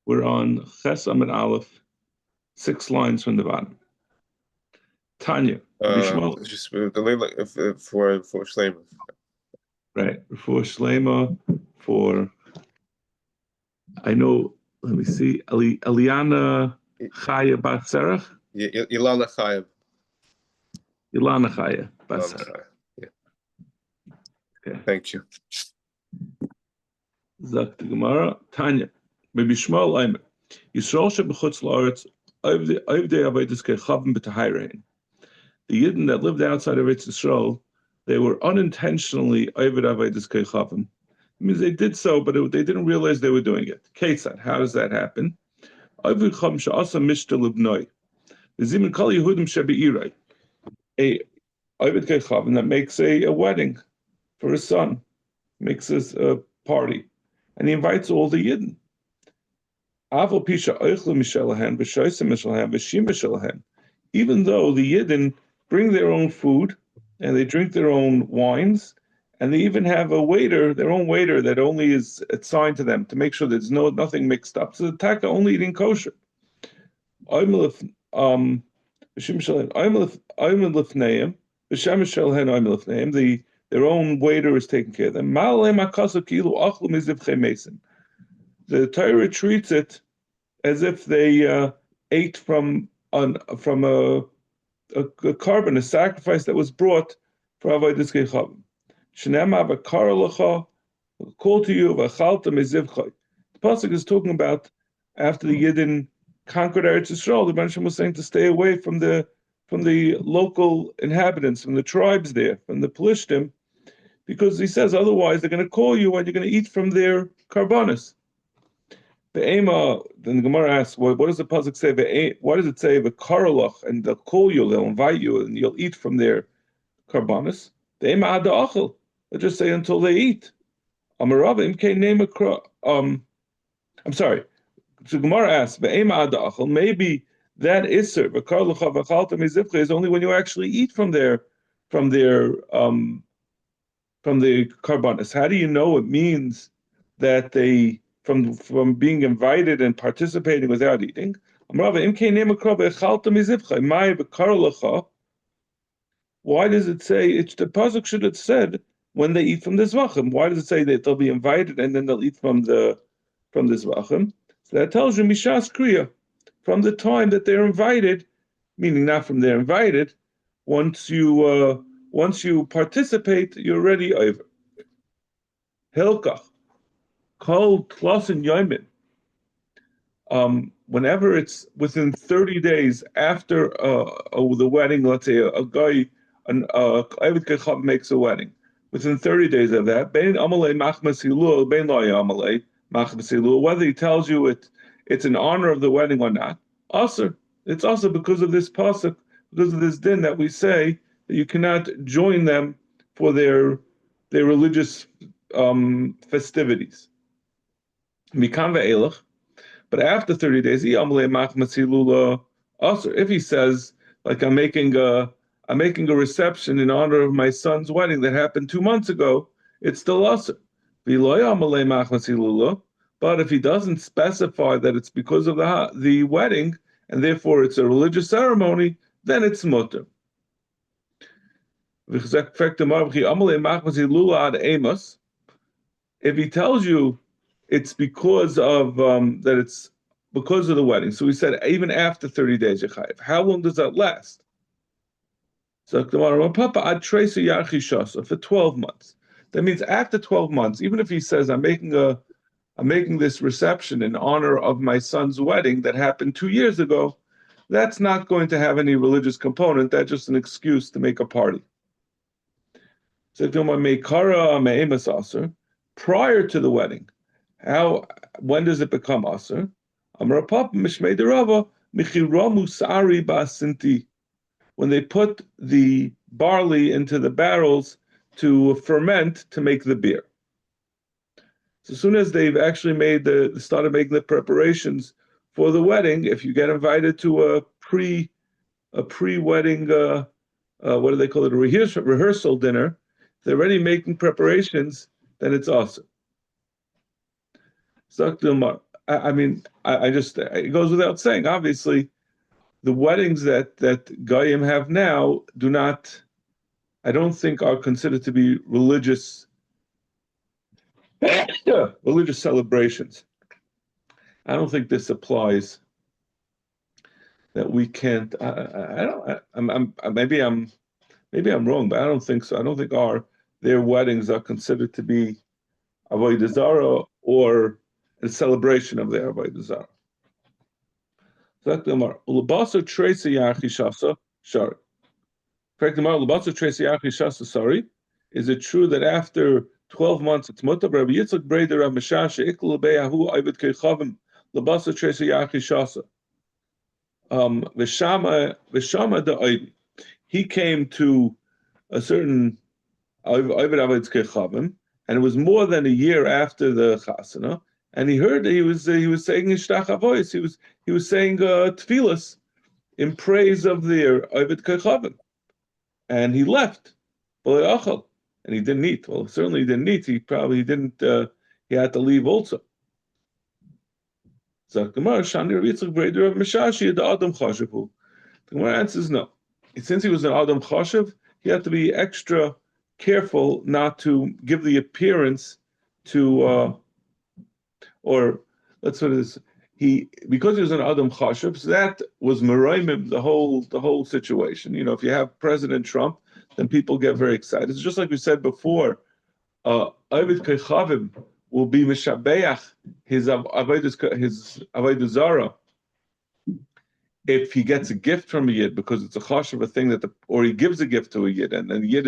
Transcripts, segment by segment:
We're on Ches Amid Aleph, 6 lines from the bottom. Tanya, Bishmal. Just the Leila for Shlema. Right, for Shlema, for, I know, let me see, Eliana Chaya Bat Serach? Ilana Chaya. Ilana Chaya Bat Serach. Yeah. Okay. Thank you. Zakt the Gemara, Tanya, Bishmal Aimer. Yisrael Shebechutz La'aretz, Ovdei Avodas Kechavim B'Tahayrein. The Yidden that lived outside of Eretz Yisrael, they were unintentionally Oved Avodas Kechavim. It means they did so, but they didn't realize they were doing it. Ketzad, how does that happen? Oved Cham She'asa Mishta Libnoi. The Zimin Kol Yehudim Shebe'irei. A Oved Kechavim that makes a wedding for his son, makes a party, and he invites all the Yidden. Even though the Yidden bring their own food and they drink their own wines, and they even have a waiter, their own waiter that only is assigned to them to make sure there's nothing mixed up. So the taka only eating kosher. Their own waiter is taking care of them. The Torah treats it as if they ate from a carbon, a sacrifice that was brought for Avodas Kechavim. Shenema v'kara lecha, call to you v'chalta mezivchai. The pasuk is talking about after the Yidden conquered Eretz Yisrael. The Rebbe was saying to stay away from the local inhabitants, from the tribes there, from the Pelishtim, because he says otherwise they're going to call you and you're going to eat from their karbanis. Then the Gemara asks, what does the pasuk say? Why does it say v'karalach, and they'll call you, they'll invite you, and you'll eat from their karbanis? They'll just say until they eat. I'm sorry. So Gemara asks, maybe that isser v'karalach v'chalta mizivcha is only when you actually eat from the karbanis. How do you know it means that they from being invited and participating without eating? Why does it say, the pasuk should have said when they eat from the zvachim? Why does it say that they'll be invited and then they'll eat from the zvachim? So that tells you mishas kriya, from the time that they're invited, meaning not from they're invited. Once you participate, you're already over. Hilkach. Kol Klassen Yoimin. Whenever it's within 30 days after the wedding, let's say a guy, Oved Kechavim makes a wedding. Within 30 days of that, whether he tells you it's in honor of the wedding or not, it's also because of this pasuk, because of this din that we say that you cannot join them for their religious festivities. But after 30 days, if he says, like, I'm making a reception in honor of my son's wedding that happened 2 months ago, it's still usher. But if he doesn't specify that it's because of the wedding, and therefore it's a religious ceremony, then it's mutter. If he tells you it's because of that it's because of the wedding. So we said even after 30 days you're chayiv. How long does that last? So Papa, I'd trace a yarchishasa for 12 months. That means after 12 months, even if he says I'm making this reception in honor of my son's wedding that happened 2 years ago, that's not going to have any religious component. That's just an excuse to make a party. So prior to the wedding, when does it become aser? When they put the barley into the barrels to ferment to make the beer. So as soon as they've actually started making the preparations for the wedding, if you get invited to a pre-wedding, what do they call it, a rehearsal dinner, they're already making preparations, then it's awesome. I mean, I just it goes without saying. Obviously, the weddings that Goyim have now do not, I don't think, are considered to be religious religious celebrations. I don't think this applies. That we can't. I don't. Maybe I'm wrong, but I don't think so. I don't think their weddings are considered to be Avodah Zara or a celebration of their Avodah Zara. Sorry. Is it true that after 12 months it's mutar? Rabbi Yitzchak Breder Rav Meshashe iklu be'ahu Ovid Kechavim Labasa Tresi Yachi Shasa. V'shama da'oidi. He came to a certain Ovid Kechavim, and it was more than a year after the chasana, and he heard that he was saying Ishtach Avois. He was saying tefillas in praise of their Ovid Kechavim, and he left. And he didn't eat. Well, certainly he didn't eat. He probably didn't. He had to leave also. So the Gemara answers no. Since he was an Adam Chashiv, he had to be extra careful not to give the appearance to, or that's what it is. Because he was an Adam Chashiv, so that was Meraimim, the whole situation. You know, if you have President Trump, then people get very excited. It's just like we said before, Ovid Kechavim will be Mishabeach, his Avodah Zara, if he gets a gift from a Yid, because it's a chashav a thing or he gives a gift to a Yid, and the Yid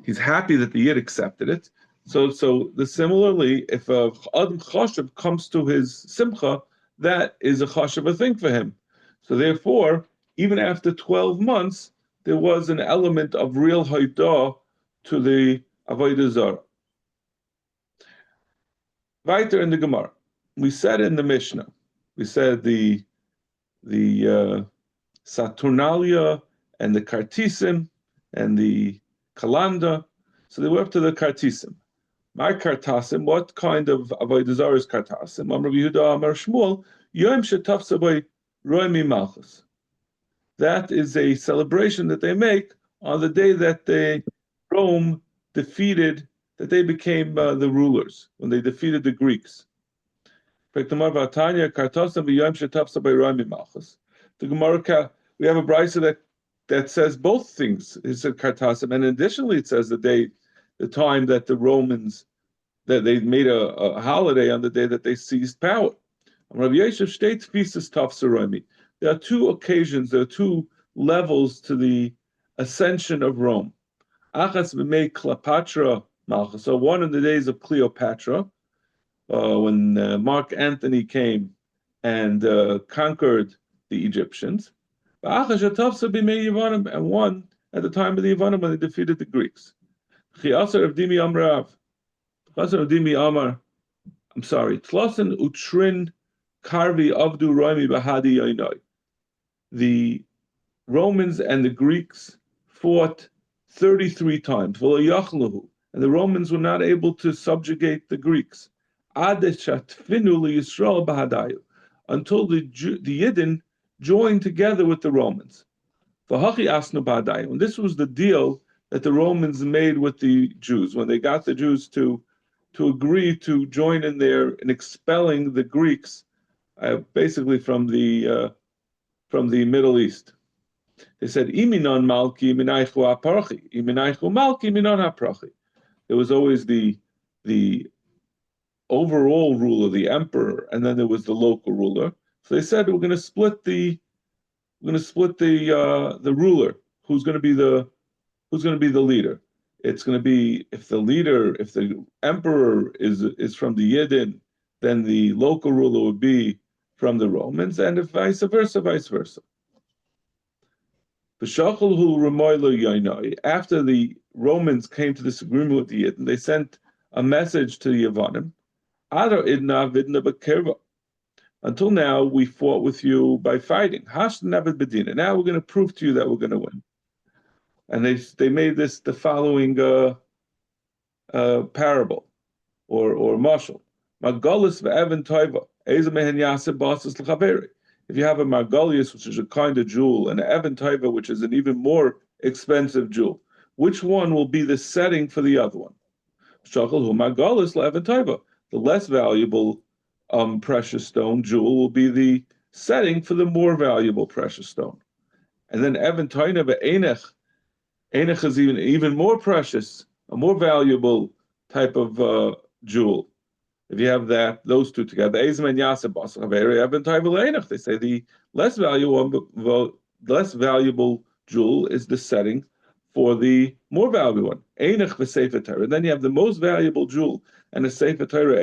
he's happy that the Yid accepted it. So similarly, if a Adam chashav comes to his simcha, that is a chashav a thing for him. So therefore, even after 12 months, there was an element of real haidah to the Avodah Zara. Weiter in the Gemara, we said in the Mishnah, we said the Saturnalia and the Kartisim and the Kalanda. So they were up to the Kartisim. My Kartasim, what kind of Avodah Zara is Kartasim? Amar Yehuda Amar Shmuel, Yom Shetafsa by Roimi Malchus. That is a celebration that they make on the day that Rome defeated, that they became the rulers, when they defeated the Greeks. The Gemara, we have a brisa that says both things. It said Kartasim, and additionally it says the time that the Romans, that they made a holiday on the day that they seized power. There are two occasions, there are two levels to the ascension of Rome. So one in the days of Cleopatra, when Mark Antony came and conquered the Egyptians, and one at the time of the Yevanim when they defeated the Greeks. I'm sorry. Tlosen utrin karvi avdu roimi bahadi yoinoi. The Romans and the Greeks fought 33 times. And the Romans were not able to subjugate the Greeks until the Yidden joined together with the Romans. And this was the deal that the Romans made with the Jews when they got the Jews to agree to join in expelling the Greeks, basically from the Middle East. They said, "Iminon malki minaychu aparchi, iminaychu malki minon haprachi." There was always the overall ruler, the emperor, and then there was the local ruler. So they said, we're going to split the ruler. Who's going to be the leader? It's going to be if the emperor is from the Yidden, then the local ruler would be from the Romans, and if vice versa. After the Romans came to this agreement with the Yidden, they sent a message to the Yevanim. Until now, we fought with you by fighting. Now we're going to prove to you that we're going to win. And they made this the following parable or mashal. Magalus ve'evan toiva. If you have a margolius, which is a kind of jewel, and an Evan Taiva, which is an even more expensive jewel, which one will be the setting for the other one? The less valuable precious stone jewel will be the setting for the more valuable precious stone. And then Evan Taiva Einech. Einech is even more precious, a more valuable type of jewel. If you have those two together, they say the less valuable jewel is the setting for the more valuable one. And then you have the most valuable jewel and the Sefer Torah.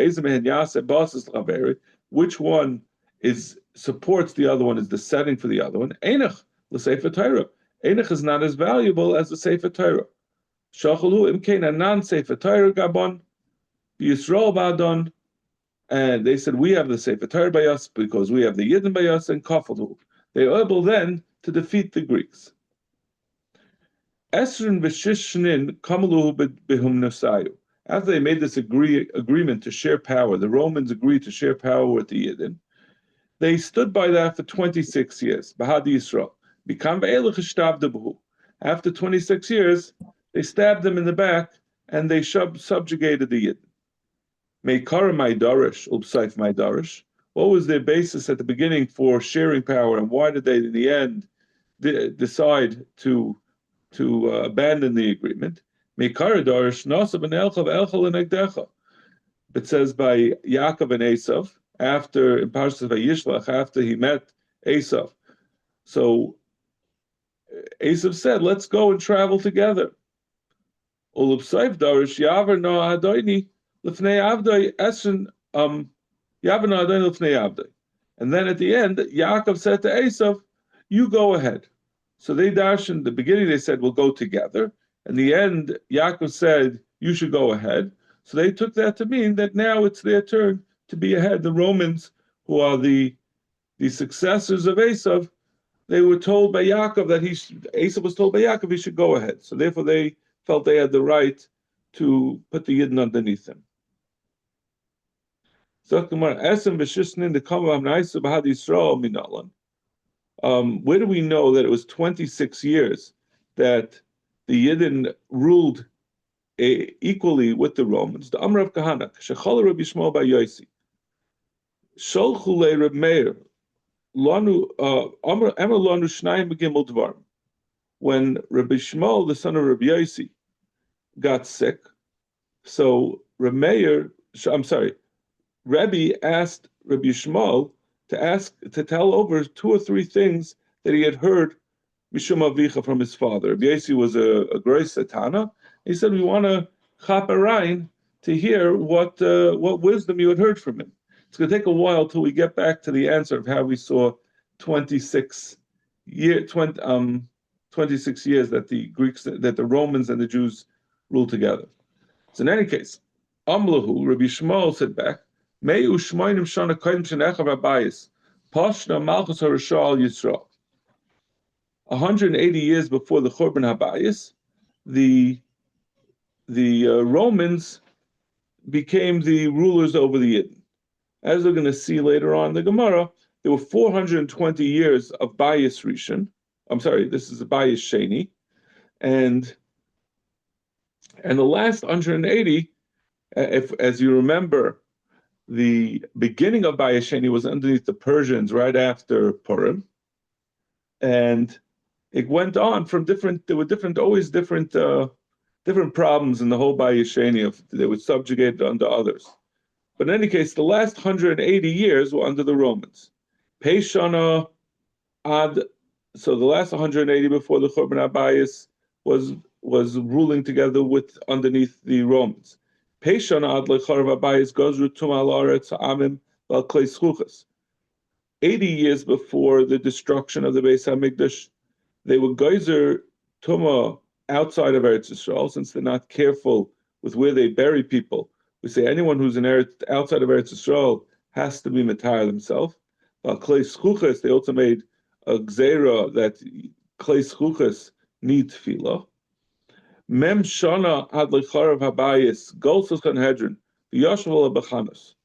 Which one supports the other one is the setting for the other one. Einech is not as valuable as the Sefer Torah. Shachalu imkein anan Sefer Torah gabon b'Yisrael ba'adon. And they said, we have the Sefer Torah by us because we have the Yidden by us and Kafalu. They were able then to defeat the Greeks. Esrin v'shishnin kamalu b'hum nasayu. After they made this agreement to share power, the Romans agreed to share power with the Yidden. They stood by that for 26 years. Bahad Yisrael. After 26 years, they stabbed them in the back and they subjugated the Yidden. What was their basis at the beginning for sharing power, and why did they, in the end, decide to abandon the agreement? It says by Yaakov and Esav in Parshas Vayishlach after he met Esav. So Esav said, "Let's go and travel together." And then at the end, Yaakov said to Esav, "You go ahead." So they dash in the beginning. They said, "We'll go together." In the end, Yaakov said, "You should go ahead." So they took that to mean that now it's their turn to be ahead. The Romans, who are the successors of Esav, they were told by Yaakov that Esav was told by Yaakov he should go ahead. So therefore, they felt they had the right to put the Yidden underneath them. Where do we know that it was 26 years that the Yidden ruled equally with the Romans? The Amr of Kahana, Shechol Rabbi Yishmael bar Yosi, Sholchu le Reb Meir, Lanu Amr Lanu Shnayim B'Gimel Dvarim. When Rabbi Yishmael, the son of Rabbi Yosi, got sick, so Rebbe asked Rabbi Yishmael to tell over 2 or 3 things that he had heard Mishum Avicha from his father. Rabbi Yosi was a great satana. He said, "We want to chap arayin to hear what wisdom you had heard from him." It's going to take a while till we get back to the answer of how we saw 26 years that the Romans and the Jews ruled together. So in any case, Amlahu, Rabbi Shmuel said back, Me'u shmoinim shana kodim shenechav habayis, Pashna malchus harasha al Yisrael. 180 years before the Churban Habayis, the Romans became the rulers over the Yidden. As we're going to see later on in the Gemara, there were 420 years of Bayis Rishon. I'm sorry, this is a Bayis Sheni, and the last 180, as you remember, the beginning of Bayis Sheni was underneath the Persians right after Purim, and it went on from there were always different problems in the whole Bayis Sheni. They were subjugated under others. But in any case, the last 180 years were under the Romans. Peishana ad, so the last 180 before the Churban Habayis was ruling together underneath the Romans. Peishana ad lecharav Habayis gozru tumal aretz ha'amim val klei schuchas. 80 years before the destruction of the Beis Hamikdash, they were geyser tuma outside of Eretz Yisrael, since they're not careful with where they bury people. We say anyone who's outside of Eretz Yisrael has to be matar themselves. While klei schuchas, they also made a gzeira that klei schuchas need tefillah. Mem shana ad lecharav habayis golsus Sanhedrin v'yashval b'chanas.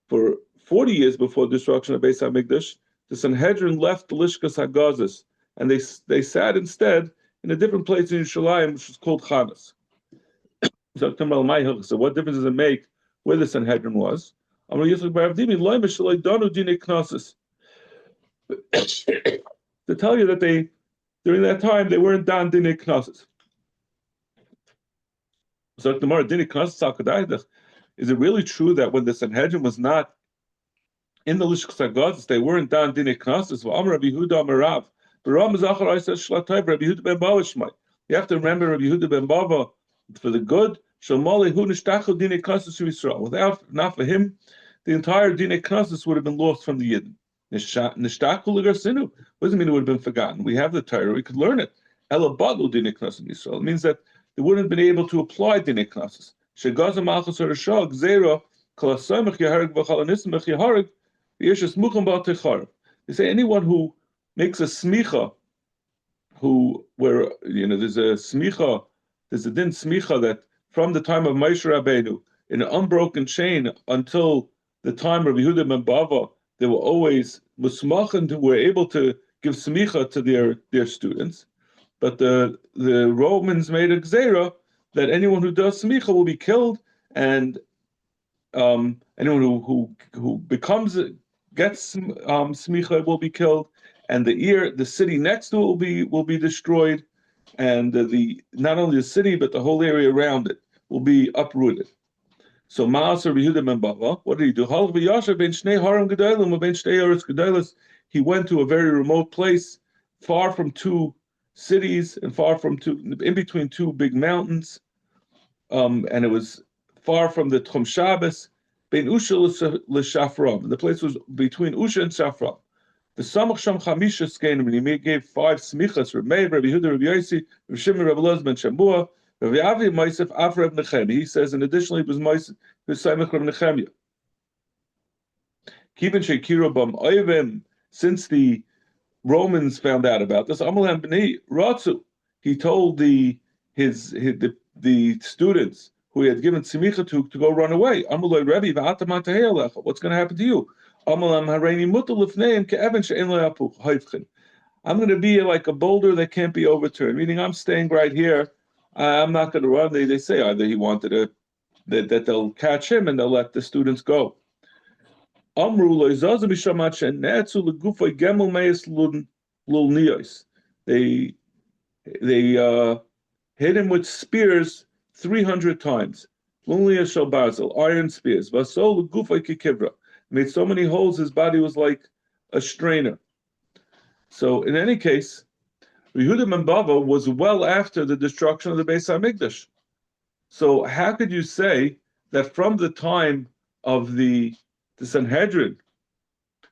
For 40 years before the destruction of Beis Hamikdash, the Sanhedrin left the Lishkas Hagazis, and they sat instead in a different place in Yerushalayim, which was called Chanas. So what difference does it make where the Sanhedrin was? To tell you that during that time, they weren't dan dinei knossos. So the Gemara, dinei knossos al kadai, is it really true that when the Sanhedrin was not in the Lishkas Hagazis, they weren't dan dinei knossos? Rabbi Yehuda Amarav, Rabbi Yehuda ben Bava Shmai. You have to remember Rabbi Yehuda ben Bava for the good. Without, not for him, the entire dinei knossos would have been lost from the Yidden. Doesn't mean it would have been forgotten. We have the Torah, we could learn it. It means that they wouldn't have been able to apply dinei knossos. They say anyone who makes a smicha, there's a din smicha that from the time of Moshe Rabbeinu, in an unbroken chain until the time of Yehuda ben Bava, they were always musmachin who were able to give smicha to their students. But the Romans made a gzera that anyone who does smicha will be killed, and anyone who gets smicha will be killed, and the city next to it will be destroyed, and not only the city but the whole area around it will be uprooted. So Ma'aser Yehuda ben Bava, what did he do? He went to a very remote place, far from two cities and in between two big mountains, and it was far from the Tchum Shabbos. Ben Usha l'Shafram. The place was between Usha and Shafram. The Samach Sham Chamisha Skenim, and he gave 5 smichas: Rabbi Meir, Rabbi Yehuda, Rabbi Yossi, Rabbi Shimon, Rabbi Elazar ben Shambua, Rabbi Avi, Mosef, Af Reb Nechemia. He says, and additionally, it was Mosef, Samach Reb Nechemia. Kibin Shekiro Bam Oyvim. Since the Romans found out about this, Amalam B'nei Ratzu. He told the students who he had given smicha to go run away. Amaloi Rebbe v'ataman tehelecha. What's going to happen to you? Amalam hareini mutal lifneim ke'evan she'en lo yapuch hayvchin. I'm going to be like a boulder that can't be overturned. Meaning, I'm staying right here. I'm not going to run. They say either he wanted that they'll catch him and they'll let the students go. Amru lo izazu b'shamat she'netzu legufay gemel meis lul niyos. They hit him with spears 300 times. Lunlia shel barzel, iron spears. Vasol legufay kikivra. Made so many holes, his body was like a strainer. So in any case, Yehuda ben Bava was well after the destruction of the Beis Hamikdash. So how could you say that from the time of the Sanhedrin,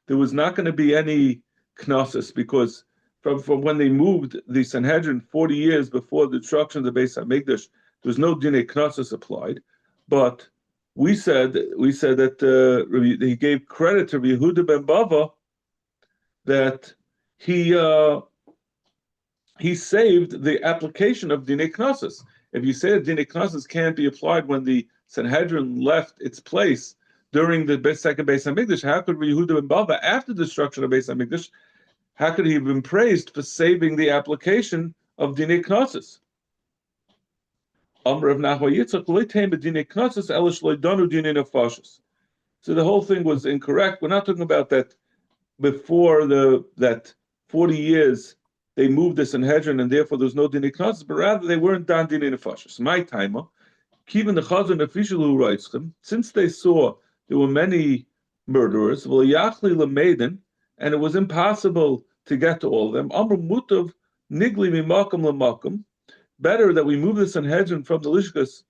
there was not going to be any knossos, because from when they moved the Sanhedrin 40 years before the destruction of the Beis Hamikdash, there was no dinei knossos applied. But we said that he gave credit to Yehuda ben Bava that he saved the application of dinei knossos. If you say that dinei knossos can't be applied when the Sanhedrin left its place during the second Beis Hamikdash, how could Yehuda ben Bava, after the destruction of Beis Hamikdash, how could he have been praised for saving the application of dinei knossos? So the whole thing was incorrect. We're not talking about that before that 40 years they moved the Sanhedrin and therefore there's no dinei knossos, but rather they weren't dan dinei nefashos. My timer, keeping the chazon official who writes them, since they saw there were many murderers, and it was impossible to get to all of them. Amr mutav nigli mimakom lamakom. Better that we move the Sanhedrin from the Lishka,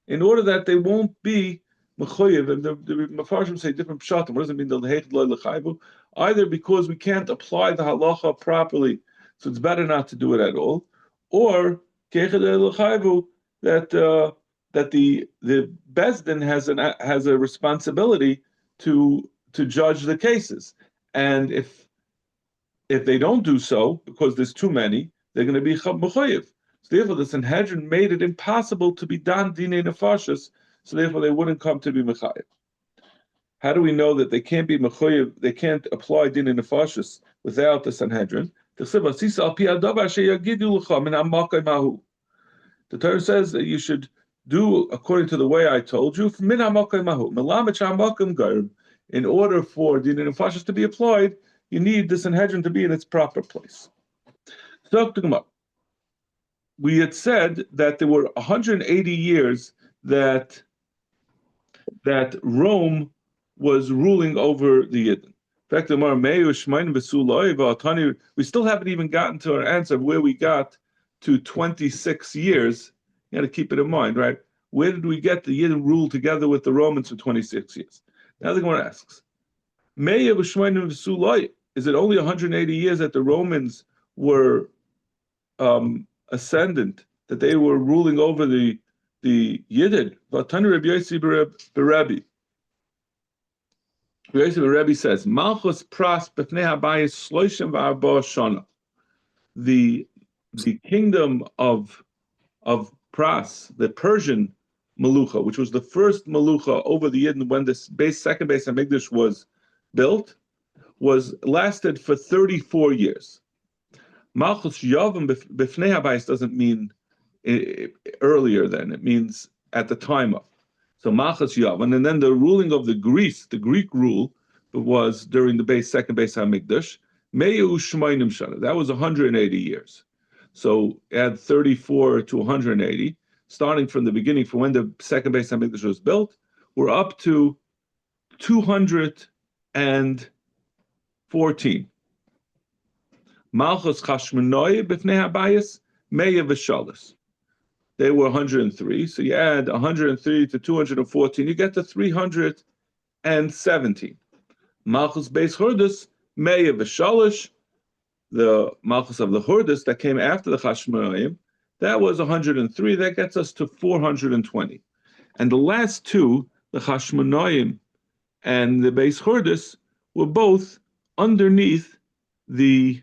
in order that they won't be mechoyev. And the Mefarshim say different pshatim. What does it mean? Either because we can't apply the halacha properly, so it's better not to do it at all, or that the Bezdin has a responsibility to judge the cases, and if they don't do so because there's too many, they're going to be mechoyev. So therefore, the Sanhedrin made it impossible to be dan dinei nefashos. So therefore, they wouldn't come to be mechayev. How do we know that they can't be mechuyev? They can't apply din in nefashis without the Sanhedrin? The Torah says that you should do according to the way I told you. In order for din in nefashis to be applied, you need the Sanhedrin to be in its proper place. So, we had said that there were 180 years that Rome was ruling over the Yidden. In fact, we still haven't even gotten to our answer of where we got to 26 years. You got to keep it in mind, right? Where did we get the Yidden rule together with the Romans for 26 years? Now the Gemara asks, is it only 180 years that the Romans were ascendant, that they were ruling over the Yidden? Rebbe says, Malchus pras b'fnei habayis shloshim v'arba shana. The kingdom of Pras, the Persian Malucha, which was the first Malucha over the Yidden when this second base Hamikdash was built, lasted for 34 years. Malchus Yavam b'fnei habayis doesn't mean earlier than, it means at the time of. So Malchus Yavan, and then the ruling of the Greek rule, was during the second base Hamikdash. Meyu Shmainim Shana. That was 180 years. So add 34 to 180, starting from the beginning, from when the second base Hamikdash was built, we're up to 214. Malchus Chashmonai b'fnei habayis Meya v'shalos. They were 103. So you add 103 to 214, you get to 317. Malchus Beis Hurdus, Meya v'shalish, the Malchus of the Hurdus that came after the Chashmonaim, that was 103. That gets us to 420. And the last two, the Chashmonaim and the Beis Hurdus, were both underneath the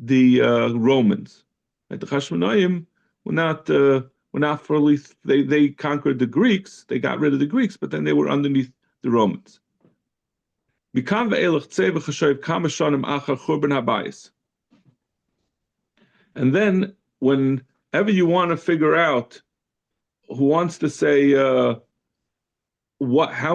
Romans. Right? The Chashmonaim were not fully. They conquered the Greeks. They got rid of the Greeks, but then they were underneath the Romans. And then, whenever you want to figure out who wants to say how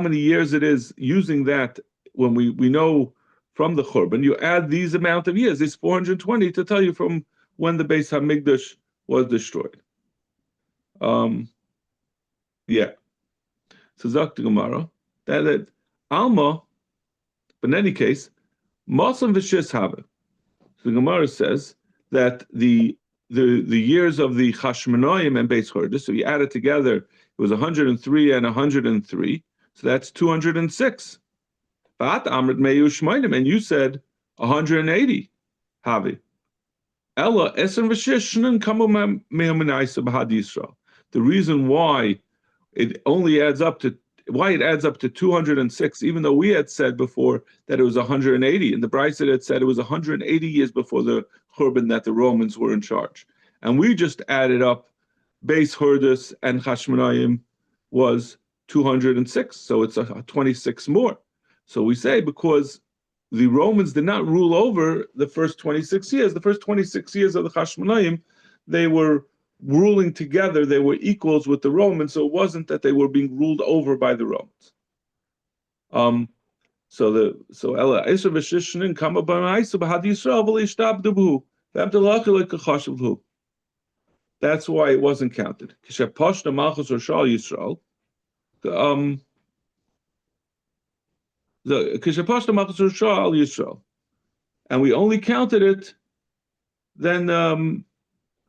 many years it is, using that when we know from the Churban, you add these amount of years, this 420, to tell you from when the Beis Hamikdash was destroyed. Yeah. So Zak the Gemara that Alma, but in any case, Masam v'shis have. So the Gemara says that the years of the Chashmonaim and Beis Hurdus, so you add it together, it was 103 and 103, so that's 206. But Amrit Meyu Shmainim, and you said 180. Havi. Ella Esen v'shishnin kamu me'aminaisa b'had Yisrael. The reason why it adds up to 206, even though we had said before that it was 180, and the Brisa had said it was 180 years before the Churban that the Romans were in charge, and we just added up Beis Hurdus and Chashmonaim was 206, so it's 26 more. So we say because the Romans did not rule over the first 26 years. The first 26 years of the Chashmonaim, they were ruling together. They were equals with the Romans, so it wasn't that they were being ruled over by the Romans. So Ella Isra v'shishnin kama b'ma'isa b'had Yisrael v'leishtabdubu v'abdelachilek. That's why it wasn't counted. K'shepashna malchus Roshal Yisrael. The Kishapashta Malchus Roshal Yisrael, and we only counted it then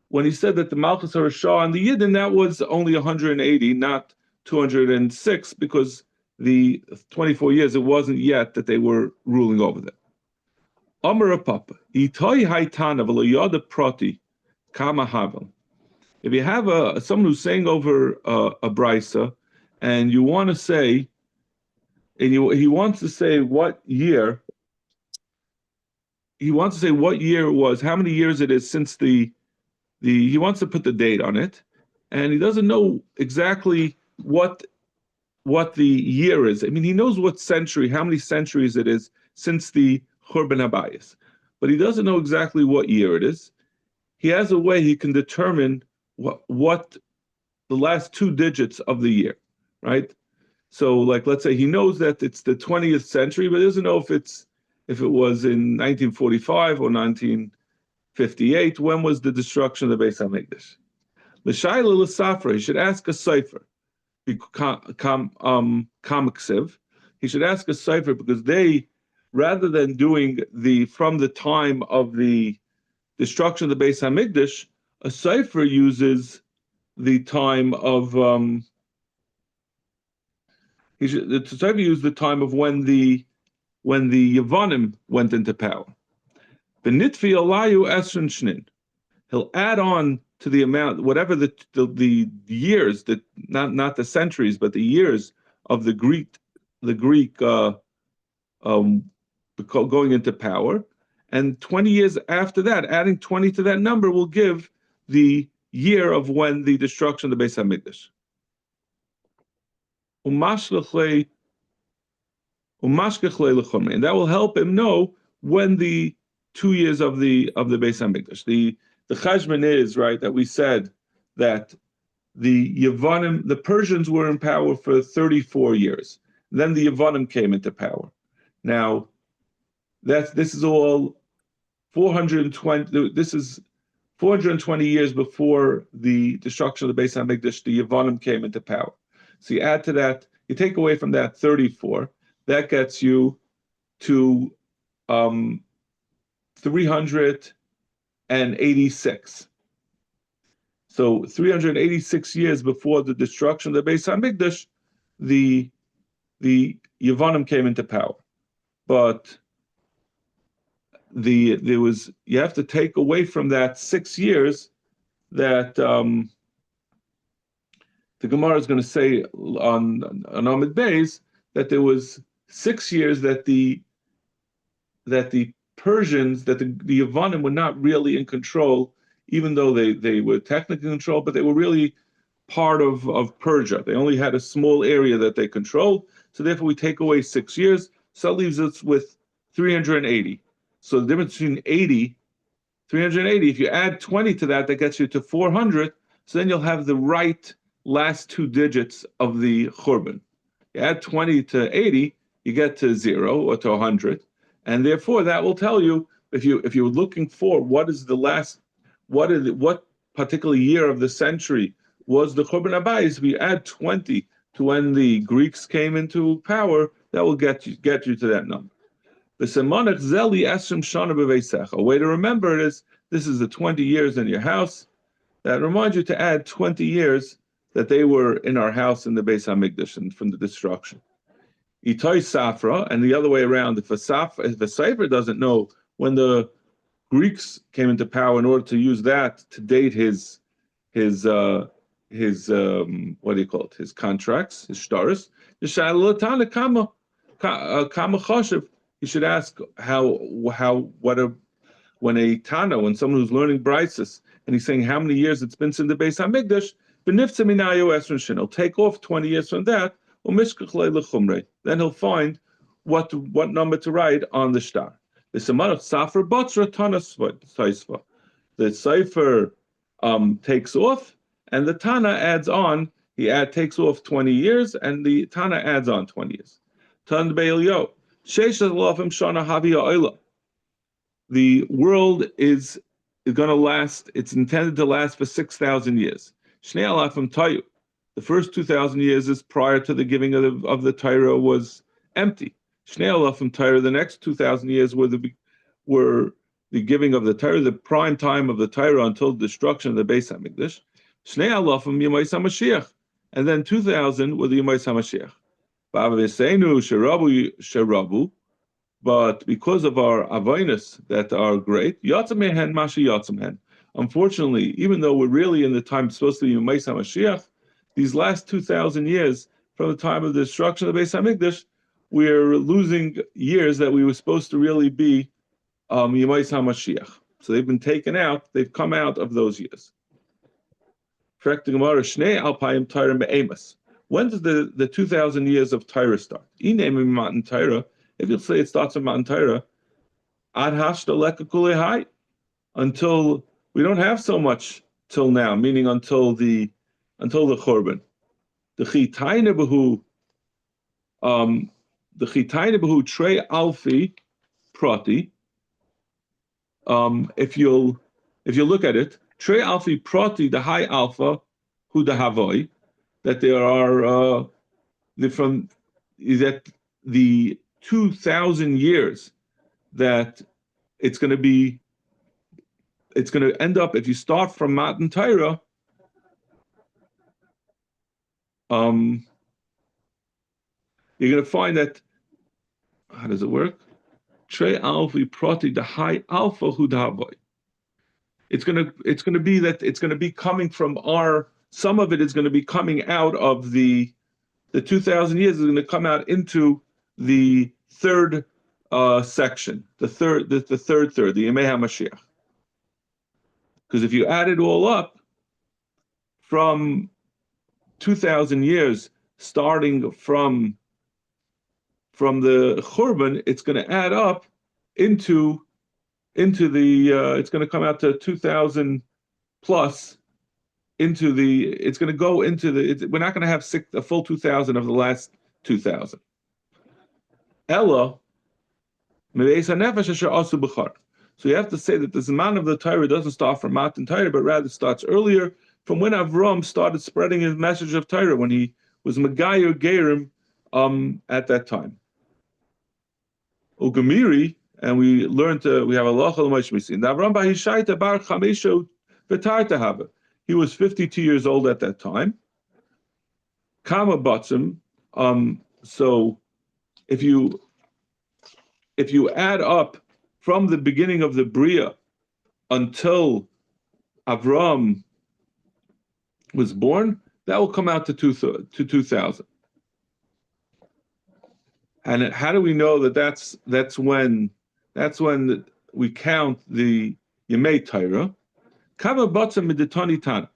when he said that the Malchus Roshal and the Yidden, that was only 180, not 206, because the 24 years it wasn't yet that they were ruling over them. Amar Papa, Itoi Haitana v'loyada prati kama havel. If you have someone who's saying over a brisa, and you want to say. And he wants to say what year. He wants to say what year it was, how many years it is since he wants to put the date on it, and he doesn't know exactly what year is. I mean, he knows what century, how many centuries it is since the Churban Habayis, but he doesn't know exactly what year it is. He has a way he can determine what the last two digits of the year, right? So, like, let's say he knows that it's the 20th century, but he doesn't know if it was in 1945 or 1958. When was the destruction of the Beis Hamikdash? L'shayla l'safra. He should ask a cipher. Comixiv. He should ask a cipher because they, rather than doing from the time of the destruction of the Beis Hamikdash, a cipher uses the time of the cipher uses the time of when the Yavanim went into power. Benitvi alayu esrin shnin. He'll add on to the amount, whatever the years, that not the centuries, but the years of the Greek going into power, and 20 years after that, adding 20 to that number will give the year of when the destruction of the Beis Hamikdash. And that will help him know when the 2 years of the Beis Hamikdash. The cheshbon is right that we said that the Yavanim, the Persians were in power for 34 years. Then the Yavanim came into power. Now, this is all 420. This is 420 years before the destruction of the Beis Hamikdash. The Yavanim came into power. So you add to that, you take away from that 34. That gets you to 386. So 386 years before the destruction of the Beis Hamikdash, the Yavanim came into power. But you have to take away from that 6 years that the Gemara is going to say on Amid Beis that there was 6 years that the Persians, that the Yavanim were not really in control, even though they were technically in control, but they were really part of Persia. They only had a small area that they controlled. So therefore we take away 6 years. So that leaves us with 380. So the difference between 380, if you add 20 to that, that gets you to 400. So then you'll have the right last two digits of the Churban. You add 20 to 80, you get to 0 or to 100. And therefore that will tell you, if you're looking for what particular year of the century was the Churban Habayis, if you add 20 to when the Greeks came into power, that will get you to that number. A way to remember it is, this is the 20 years in your house. That reminds you to add 20 years that they were in our house in the Beis Hamikdash and from the destruction. Itay Safra, and the other way around, if a cipher doesn't know when the Greeks came into power, in order to use that to date his his contracts, his shtaris, you should ask when someone who's learning Brises and he's saying how many years it's been since the Beis Hamikdash, he'll take off 20 years from that, then he'll find what number to write on the shtar. The cipher takes off, and the Tana adds on. Takes off 20 years, and the Tana adds on 20 years. The world is going to last. It's intended to last for 6,000 years. The first 2,000 years is prior to the giving of the Torah was empty. The next 2,000 years were the giving of the Torah, the prime time of the Torah until the destruction of the Beis Hamikdash. And then 2,000 were the Yemais HaMashiach. But because of our avoinus that are great, unfortunately, even though we're really in the time supposed to be Yemais HaMashiach, these last 2,000 years from the time of the destruction of the Beis Hamikdash, we're losing years that we were supposed to really be Yemais HaMashiach. So they've been taken out, they've come out of those years. when does the 2,000 years of Torah start? Matan Torah. If you say it starts with Matan Torah, ad hashta leka kulei hai, until we don't have so much till now, meaning until the Churban. The chitaina behu trei alfi prati. If you look at it, trei alfi prati, the high alpha, hu the havoi, that there are that the 2,000 years that it's going to end up, if you start from Matan Torah, you're going to find that, how does it work? Trei alpha prati, the high alpha hu the havoi. It's going to be that it's going to be coming from some of it is going to be coming out of the 2,000 years is going to come out into the third section, the third, the Yemei HaMashiach. Because if you add it all up from 2,000 years, starting from the Churban, it's going to add up into the it's going to come out to 2,000 plus into the, it's going to go into the, we're not going to have a full 2,000 of the last 2,000. Ella, so you have to say that the Zman of the Torah doesn't start from Matan Torah, but rather starts earlier, from when Avram started spreading his message of Torah, when he was Megayer Gerim at that time. Ugamiri, and we learned, we have Allah al-Mashmisi. Avram Bahishaita Bar Chamesho V'Tartahava. He was 52 years old at that time. Kama Batzim. So if you add up from the beginning of the Bria until Avram was born, that will come out to 2,000. And how do we know that that's when we count the Yemei Torah? Kama batzim miditani tana.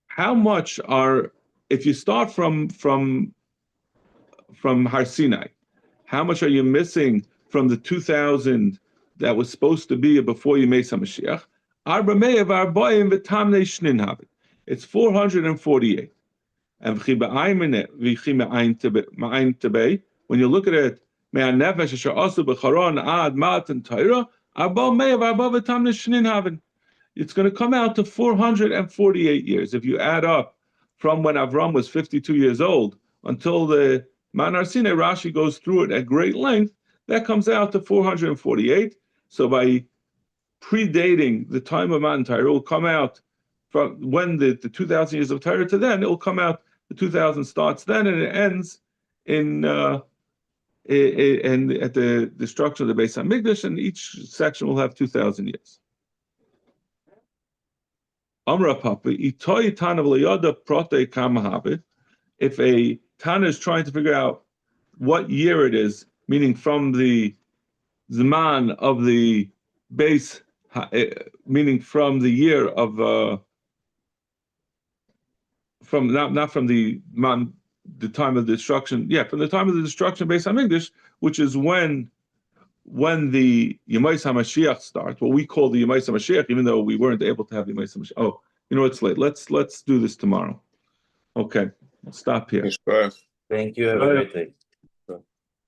How much are, if you start from Har Sinai, how much are you missing from the 2,000 that was supposed to be before Yemei HaMashiach? Arba me'ev arbaim v'tamnei shnin havit. It's 448. And when you look at it, it's going to come out to 448 years. If you add up from when Avram was 52 years old until the Man Har Sinai, Rashi goes through it at great length, that comes out to 448. So by predating the time of Matan Torah, it will come out from when the 2,000 years of Torah to then, it will come out, the 2,000 starts then and it ends at the destruction of the Beis HaMikdash, and each section will have 2,000 years. Amra Papa, Itoi Tana V'Layada Prote Kamahabit. If a Tana is trying to figure out what year it is, meaning from the Zman of the base, meaning from the year of from not from the time of the destruction, from the time of the destruction of Beis HaMikdash, which is when the Yemei HaMashiach starts, what we call the Yemei HaMashiach, even though we weren't able to have Yemei HaMashiach. Oh, you know, it's late. Let's do this tomorrow. Okay, I'll stop here. Yes, Thank you. Have a great day.